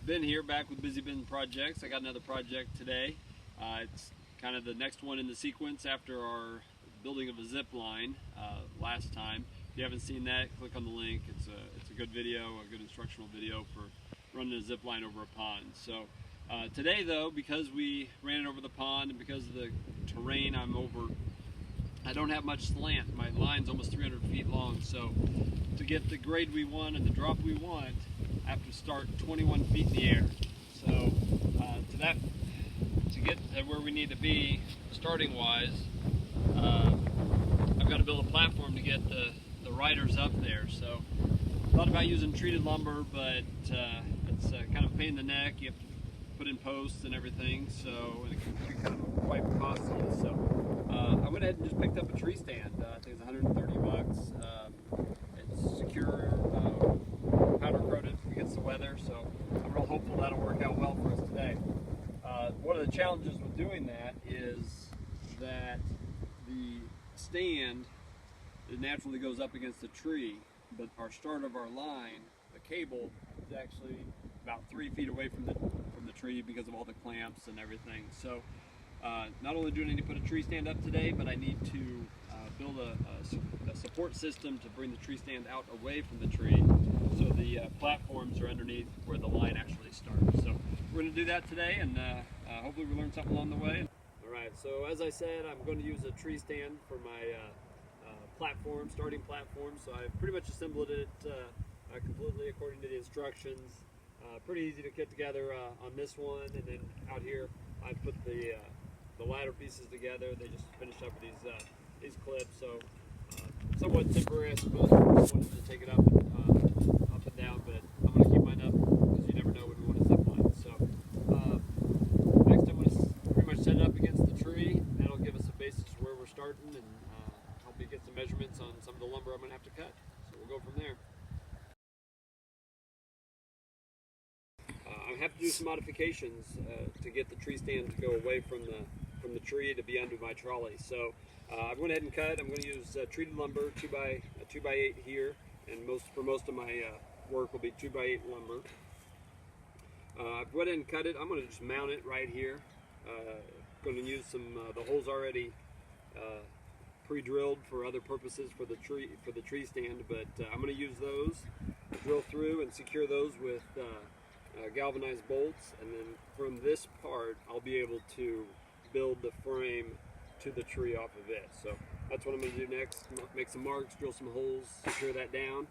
Ben here, back with Busy Ben Projects. I got another project today. It's kind of the next one in the sequence after our building of a zip line last time. If you haven't seen that, click on the link. It's a good video, a good instructional video for running a zip line over a pond. So today though, because we ran it over the pond and because of the terrain I don't have much slant. My line's almost 300 feet long, so to get the grade we want and the drop we want, I have to start 21 feet in the air. So to get to where we need to be, starting wise, I've got to build a platform to get the riders up there. So thought about using treated lumber, but it's kind of a pain in the neck. You have to put in posts and everything, so and it can be kind of quite costly. So I went ahead and just picked up a tree stand. I think it's 130 bucks. It's secure, powder coated against the weather, so I'm real hopeful that'll work out well for us today. One of the challenges with doing that is that the stand, it naturally goes up against the tree, but our start of our line, the cable, is actually about 3 feet away from the tree because of all the clamps and everything. So not only do I need to put a tree stand up today, but I need to build a support system to bring the tree stand out away from the tree, so the platforms are underneath where the line actually starts. So we're going to do that today, and hopefully we learn something along the way. All right, so as I said, I'm going to use a tree stand for my starting platform. So I've pretty much assembled it completely according to the instructions. Pretty easy to get together on this one, and then out here I put the ladder pieces together. They just finished up with these clips, so somewhat temporary, I suppose. I just wanted to take it up and down, but I'm going to keep mine up because you never know when we want to zip line. So next I'm going to pretty much set it up against the tree. That'll give us a basis of where we're starting and help me get some measurements on some of the lumber I'm going to have to cut. So we'll go from there. I have to do some modifications to get the tree stand to go away from the tree to be under my trolley. So I've went ahead and cut. I'm going to use treated lumber, 2x8 here, and for most of my work will be 2x8 lumber. I've went ahead and cut it. I'm going to just mount it right here. Going to use the holes already pre-drilled for other purposes for the tree stand, but I'm going to use those, drill through and secure those with galvanized bolts, and then from this part I'll be able to build the frame to the tree off of it. So that's what I'm going to do next. Make some marks, drill some holes, secure that down,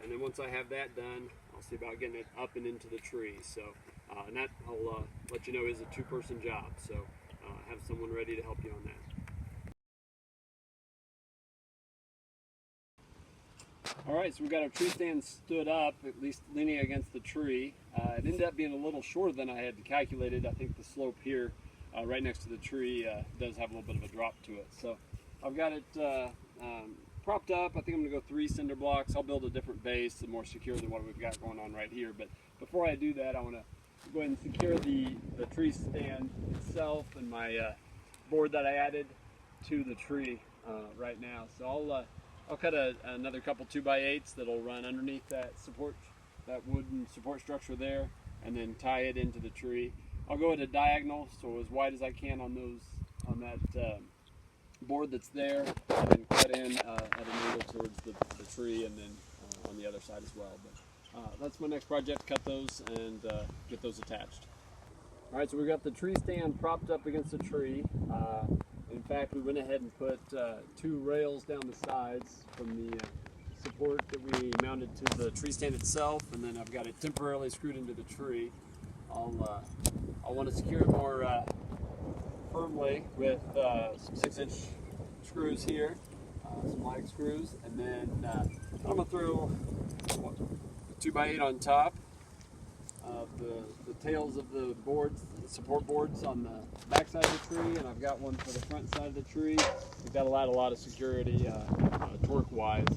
and then once I have that done, I'll see about getting it up and into the tree. So and that I'll let you know is a two-person job, so have someone ready to help you on that. Alright, so we've got our tree stand stood up, at least leaning against the tree. It ended up being a little shorter than I had calculated. I think the slope here, right next to the tree, does have a little bit of a drop to it. So I've got it propped up. I think I'm going to go 3 cinder blocks. I'll build a different base, more secure than what we've got going on right here. But before I do that, I want to go ahead and secure the tree stand itself and my board that I added to the tree right now. So I'll cut another couple 2x8s that'll run underneath that wooden support structure there, and then tie it into the tree. I'll go at a diagonal, so as wide as I can on that board that's there, and then cut in at an angle towards the tree, and then on the other side as well. But that's my next project, cut those and get those attached. All right, so we've got the tree stand propped up against the tree. In fact, we went ahead and put 2 rails down the sides from the support that we mounted to the tree stand itself, and then I've got it temporarily screwed into the tree. I'll want to secure it more firmly with some 6-inch screws here, some lag screws, and then I'm going to throw a 2x8 on top of the tails of the boards, the support boards on the back side of the tree, and I've got one for the front side of the tree. That'll add a lot of security torque-wise.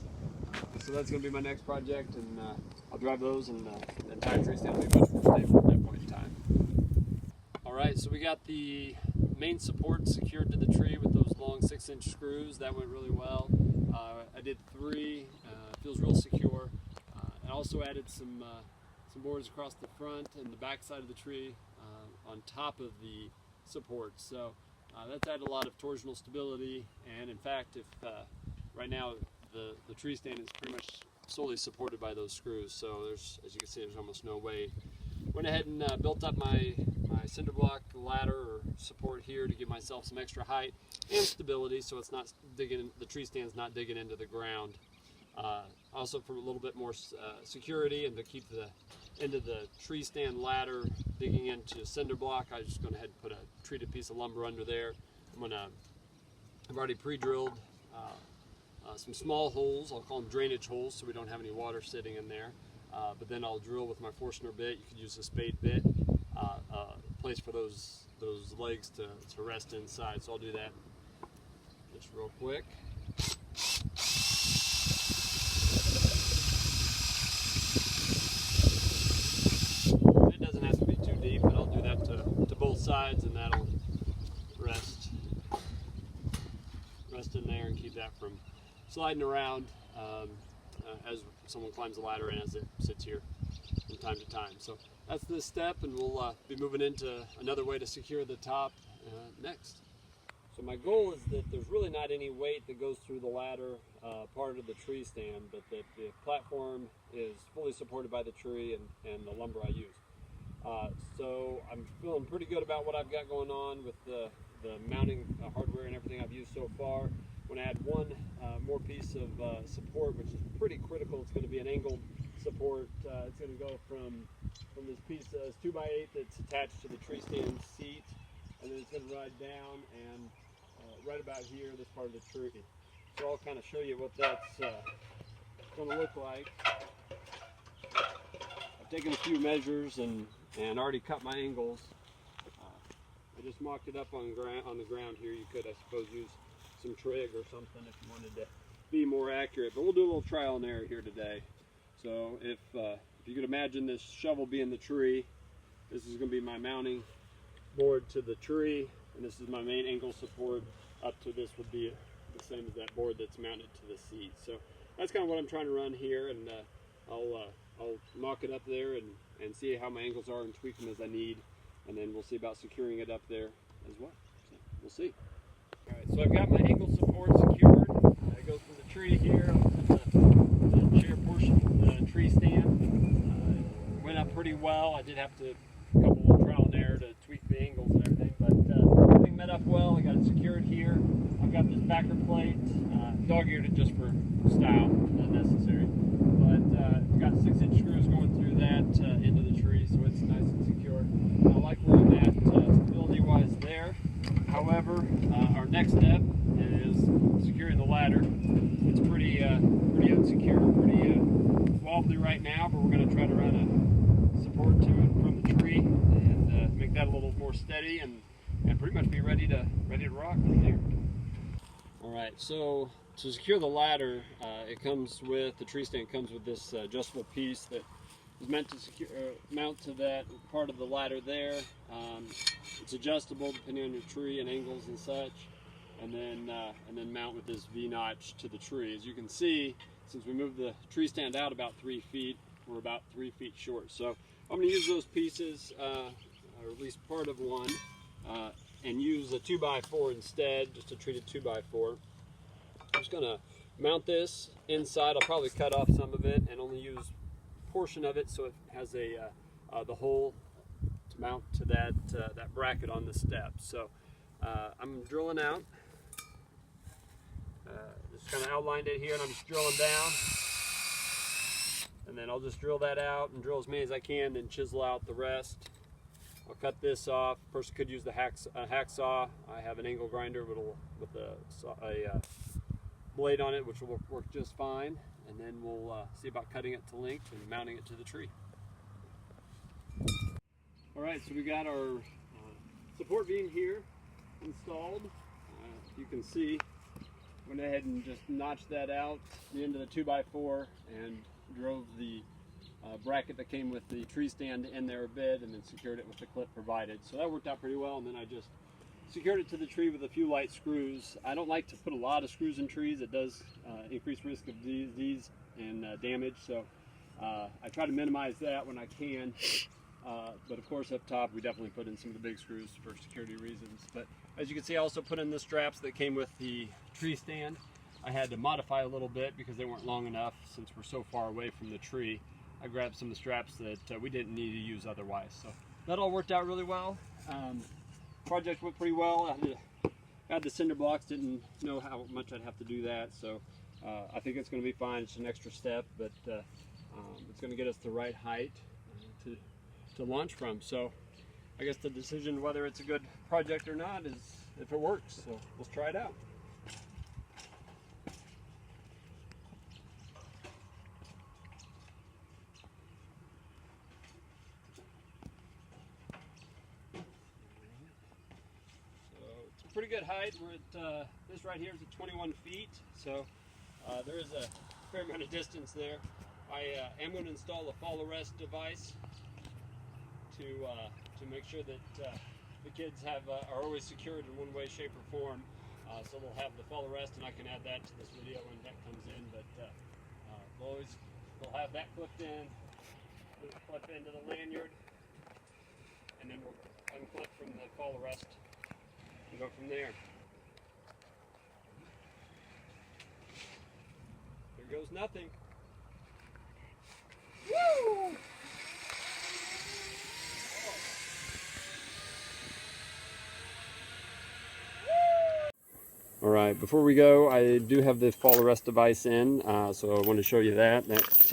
So that's going to be my next project, and I'll drive those, and the entire tree stand will be much more stable at that point in time. Alright, so we got the main support secured to the tree with those long 6-inch screws. That went really well. I did 3, feels real secure. I also added some some boards across the front and the back side of the tree on top of the supports. So that's added a lot of torsional stability, and in fact, if right now the tree stand is pretty much solely supported by those screws, so there's, as you can see, there's almost no weight. Went ahead and built up my cinder block ladder or support here to give myself some extra height and stability, so it's not digging, the tree stand's not digging into the ground. Also for a little bit more security and to keep the end of the tree stand ladder digging into cinder block, I was just going ahead and put a treated piece of lumber under there. I've already pre-drilled some small holes, I'll call them drainage holes, so we don't have any water sitting in there. But then I'll drill with my Forstner bit. You could use a spade bit, place for those legs to rest inside. So I'll do that just real quick. It doesn't have to be too deep, but I'll do that to both sides, and that'll rest in there and keep that from sliding around as someone climbs the ladder and as it sits here from time to time. So that's this step, and we'll be moving into another way to secure the top next. So my goal is that there's really not any weight that goes through the ladder part of the tree stand, but that the platform is fully supported by the tree and the lumber I use. So I'm feeling pretty good about what I've got going on with the mounting hardware and everything I've used so far. I'm going to add one more piece of support, which is pretty critical. It's going to be an angled support. It's going to go from this piece, this 2x8 that's attached to the tree stand seat, and then it's going to ride down and right about here, this part of the tree. So I'll kind of show you what that's going to look like. I've taken a few measures and already cut my angles. I just mocked it up on the ground here. You could, I suppose, use some trig or something if you wanted to be more accurate, but we'll do a little trial and error here today. So if you could imagine this shovel being the tree, this is going to be my mounting board to the tree, and this is my main angle support up to this would be the same as that board that's mounted to the seat. So that's kind of what I'm trying to run here, and I'll mock it up there and see how my angles are and tweak them as I need, and then we'll see about securing it up there as well. So we'll see. Alright, so I've got my angle support secured. It goes from the tree here to the chair portion of the tree stand. Went up pretty well. I did have to a couple of trial and error to tweak the angles and everything, but everything met up well. I got it secured here. I've got this backer plate, dog-eared it just for style, not necessary. But I've got 6-inch screws going through that into the tree, so it's nice and secure. I like where I'm at stability-wise there. However, our next step is securing the ladder. It's pretty unsecure, pretty wobbly right now, but we're going to try to run a support to it from the tree and make that a little more steady and pretty much be ready to rock from there. All right, so to secure the ladder, it comes with, the tree stand comes with this adjustable piece that is meant to mount to that part of the ladder there. It's adjustable depending on your tree and angles and such, and then mount with this V-notch to the tree. As you can see, since we moved the tree stand out about 3 feet, we're about 3 feet short. So I'm going to use those pieces, or at least part of one, and use a 2x4 instead, just a treated 2x4. I'm just going to mount this inside. I'll probably cut off some of it and only use a portion of it so it has the hole to mount to that bracket on the step. So I'm drilling out. Just kind of outlined it here, and I'm just drilling down. And then I'll just drill that out and drill as many as I can, then chisel out the rest. I'll cut this off. Person could use the hacksaw. I have an angle grinder with a blade on it, which will work just fine. And then we'll see about cutting it to length and mounting it to the tree. All right, so we got our support beam here installed. You can see, went ahead and just notched that out the end of the 2x4 and drove the bracket that came with the tree stand in there a bit, and then secured it with the clip provided. So that worked out pretty well, and then I just secured it to the tree with a few light screws. I don't like to put a lot of screws in trees. It does increase risk of disease and damage, so I try to minimize that when I can, but of course up top we definitely put in some of the big screws for security reasons. But as you can see, I also put in the straps that came with the tree stand. I had to modify a little bit because they weren't long enough since we're so far away from the tree. I grabbed some of the straps that we didn't need to use otherwise. So that all worked out really well. Project went pretty well. I had the cinder blocks, didn't know how much I'd have to do that, so I think it's going to be fine. It's an extra step, but it's going to get us the right height to launch from. So I guess the decision whether it's a good project or not is if it works. So let's try it out. Pretty good height. We're at this right here is at 21 feet, so there is a fair amount of distance there. I am going to install a fall arrest device to make sure that the kids are always secured in one way, shape, or form. So they'll have the fall arrest, and I can add that to this video when that comes in. But they'll have that clipped in, clip into the lanyard, and then we'll unclip from the fall arrest. Go from there. There goes nothing. Woo! All right, before we go, I do have the fall arrest device in, so I want to show you that. That's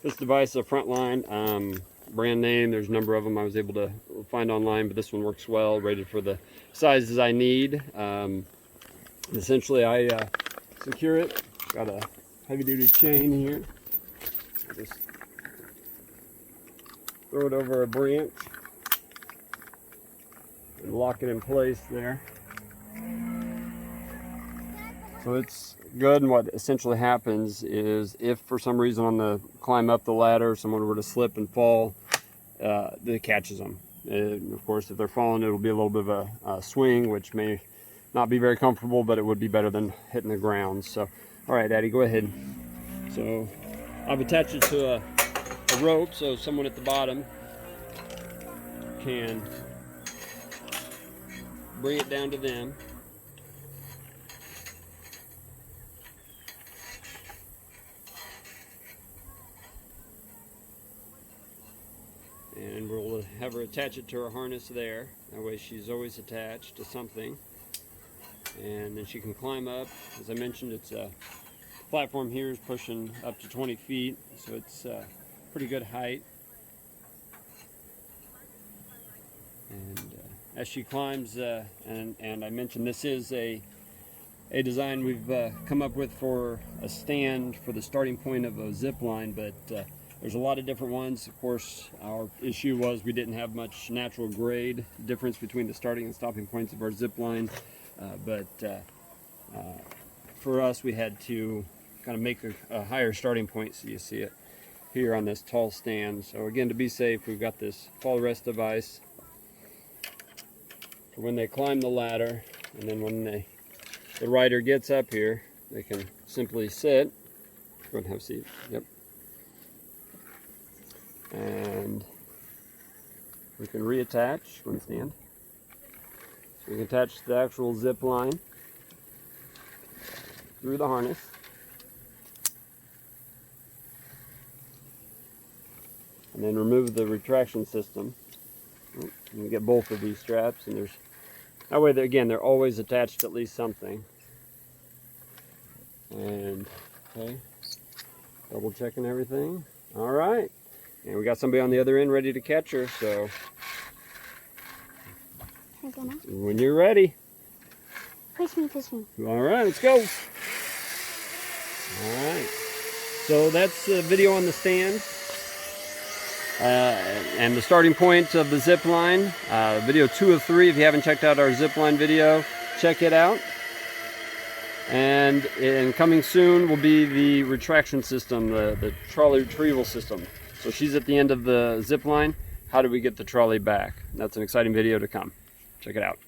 this device is a Frontline. Brand name, there's a number of them I was able to find online, but this one works well, rated for the sizes I need. Essentially I secure it, got a heavy duty chain here, just throw it over a branch and lock it in place there. So it's good, and what essentially happens is if for some reason on the climb up the ladder someone were to slip and fall, it catches them. Of course, if they're falling, it'll be a little bit of a swing, which may not be very comfortable, but it would be better than hitting the ground. So, all right, Daddy, go ahead. So I've attached it to a rope, so someone at the bottom can bring it down to them. And we'll have her attach it to her harness there. That way she's always attached to something. And then she can climb up. As I mentioned, it's a platform here is pushing up to 20 feet, so it's pretty good height. And as she climbs, and I mentioned this is a design we've come up with for a stand for the starting point of a zip line, but there's a lot of different ones. Of course, our issue was we didn't have much natural grade difference between the starting and stopping points of our zip line. But for us, we had to kind of make a higher starting point, so you see it here on this tall stand. So again, to be safe, we've got this fall arrest device for when they climb the ladder, and then when the rider gets up here, they can simply sit. Go ahead and have a seat. Yep. And we can reattach one stand. So we can attach the actual zip line through the harness. And then remove the retraction system. And we get both of these straps, and there's that way. Again, they're always attached to at least something. And okay, double checking everything. All right. And we got somebody on the other end ready to catch her, so when you're ready. Push me, push me. All right, let's go. All right. So that's the video on the stand. And the starting point of the zip line. Video 2 of 3. If you haven't checked out our zip line video, check it out. And coming soon will be the retraction system, the trolley retrieval system. So she's at the end of the zip line. How do we get the trolley back? That's an exciting video to come. Check it out.